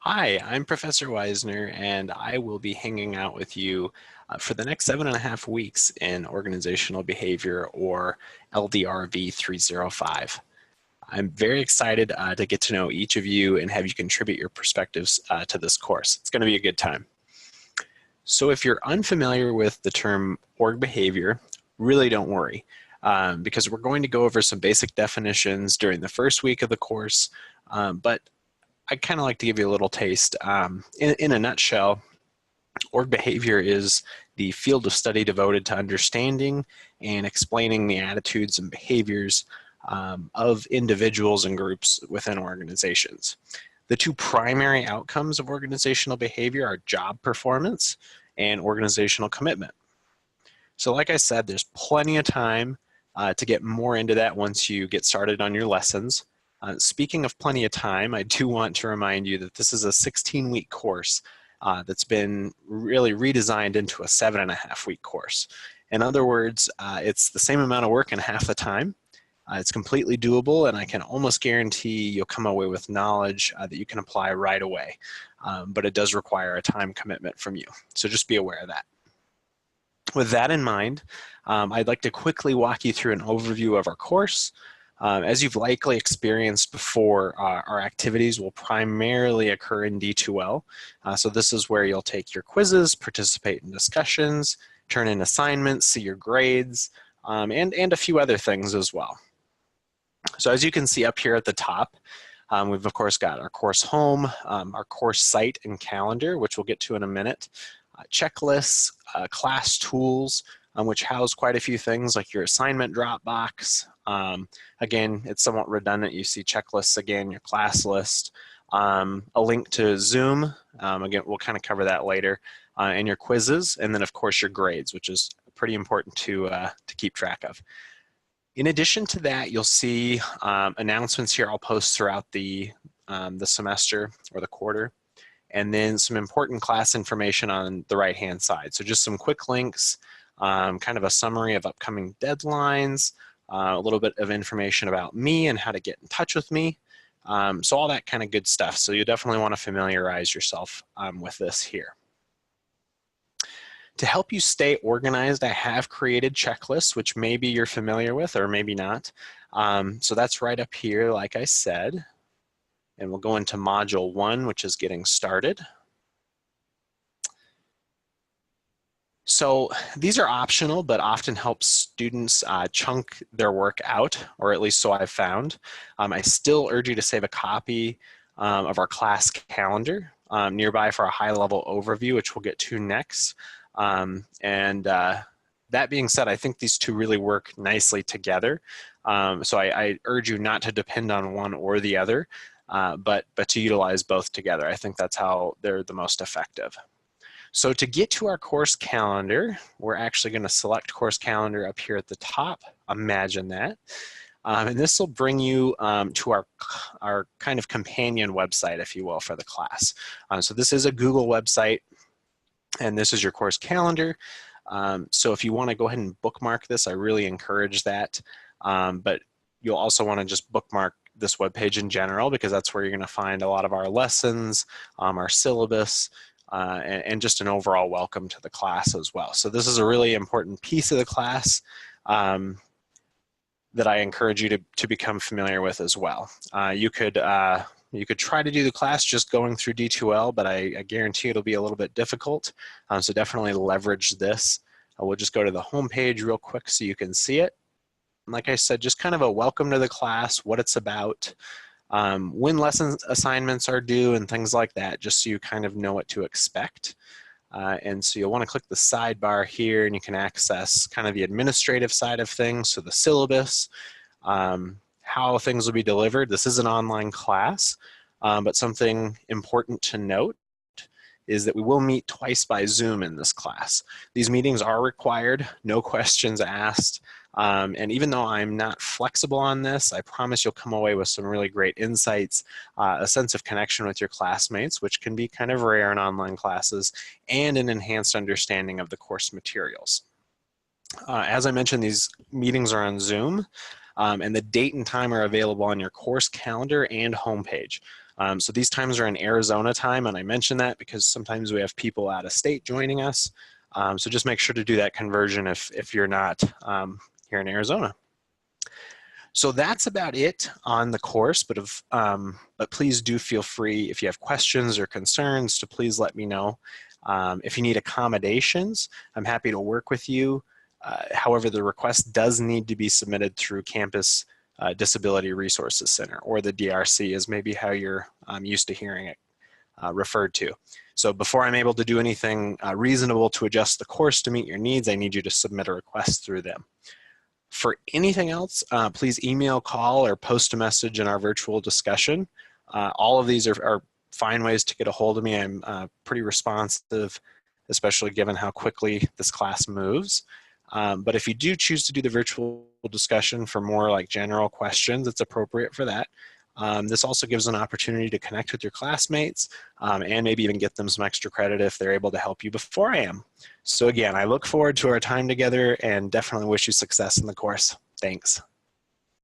Hi, I'm Professor Wisner, and I will be hanging out with you for the next 7.5 weeks in organizational behavior, or LDRV 305. I'm very excited to get to know each of you and have you contribute your perspectives to this course. It's going to be a good time. So if you're unfamiliar with the term org behavior, really don't worry, because we're going to go over some basic definitions during the first week of the course, but I'd kind of like to give you a little taste. In a nutshell, org behavior is the field of study devoted to understanding and explaining the attitudes and behaviors of individuals and groups within organizations. The two primary outcomes of organizational behavior are job performance and organizational commitment. So like I said, there's plenty of time to get more into that once you get started on your lessons. Speaking of plenty of time, I do want to remind you that this is a 16-week course that's been really redesigned into a 7.5-week course. In other words, it's the same amount of work in half the time. It's completely doable, and I can almost guarantee you'll come away with knowledge that you can apply right away. But it does require a time commitment from you, so just be aware of that. With that in mind, I'd like to quickly walk you through an overview of our course. As you've likely experienced before, our activities will primarily occur in D2L. So this is where you'll take your quizzes, participate in discussions, turn in assignments, see your grades, and a few other things as well. So as you can see up here at the top, we've of course got our course home, our course site and calendar, which we'll get to in a minute, checklists, class tools, which house quite a few things like your assignment Dropbox. Again, it's somewhat redundant. You see checklists again, your class list, a link to Zoom. Again, we'll kind of cover that later, and your quizzes, and then of course your grades, which is pretty important to keep track of. In addition to that, you'll see announcements here I'll post throughout the semester or the quarter, and then some important class information on the right-hand side. So just some quick links, kind of a summary of upcoming deadlines, a little bit of information about me and how to get in touch with me. So all that kind of good stuff. So you definitely want to familiarize yourself with this here. To help you stay organized, I have created checklists, which maybe you're familiar with or maybe not. So that's right up here, like I said. And we'll go into module 1, which is getting started. So these are optional, but often help students chunk their work out, or at least so I've found. I still urge you to save a copy of our class calendar nearby for a high-level overview, which we'll get to next. That being said, I think these two really work nicely together. So I urge you not to depend on one or the other, but to utilize both together. I think that's how they're the most effective. So to get to our course calendar, we're actually going to select course calendar up here at the top. Imagine that. And this will bring you to our kind of companion website, if you will, for the class. So this is a Google website, and this is your course calendar. So if you want to go ahead and bookmark this, I really encourage that. But you'll also want to just bookmark this webpage in general, because that's where you're going to find a lot of our lessons, our syllabus, and just an overall welcome to the class as well. So this is a really important piece of the class that I encourage you to become familiar with as well. You could try to do the class just going through D2L, but I guarantee it'll be a little bit difficult. So definitely leverage this. We'll just go to the home page real quick so you can see it. Like I said, just kind of a welcome to the class, what it's about, when lesson assignments are due and things like that, just so you kind of know what to expect. And so you'll want to click the sidebar here, and you can access kind of the administrative side of things, so the syllabus, how things will be delivered. This is an online class, but something important to note is that we will meet twice by Zoom in this class. These meetings are required, no questions asked. And even though I'm not flexible on this, I promise you'll come away with some really great insights, a sense of connection with your classmates, which can be kind of rare in online classes, and an enhanced understanding of the course materials. As I mentioned, these meetings are on Zoom, and the date and time are available on your course calendar and homepage. So these times are in Arizona time, and I mention that because sometimes we have people out of state joining us. So just make sure to do that conversion if you're not here in Arizona. So that's about it on the course, but please do feel free if you have questions or concerns to please let me know. If you need accommodations, I'm happy to work with you. However, the request does need to be submitted through Campus Disability Resources Center, or the DRC is maybe how you're used to hearing it referred to. So before I'm able to do anything reasonable to adjust the course to meet your needs, I need you to submit a request through them. For anything else, please email, call, or post a message in our virtual discussion. All of these are fine ways to get a hold of me. I'm pretty responsive, especially given how quickly this class moves. But if you do choose to do the virtual discussion for more like general questions, it's appropriate for that. This also gives an opportunity to connect with your classmates and maybe even get them some extra credit if they're able to help you before I am. So again, I look forward to our time together and definitely wish you success in the course. Thanks.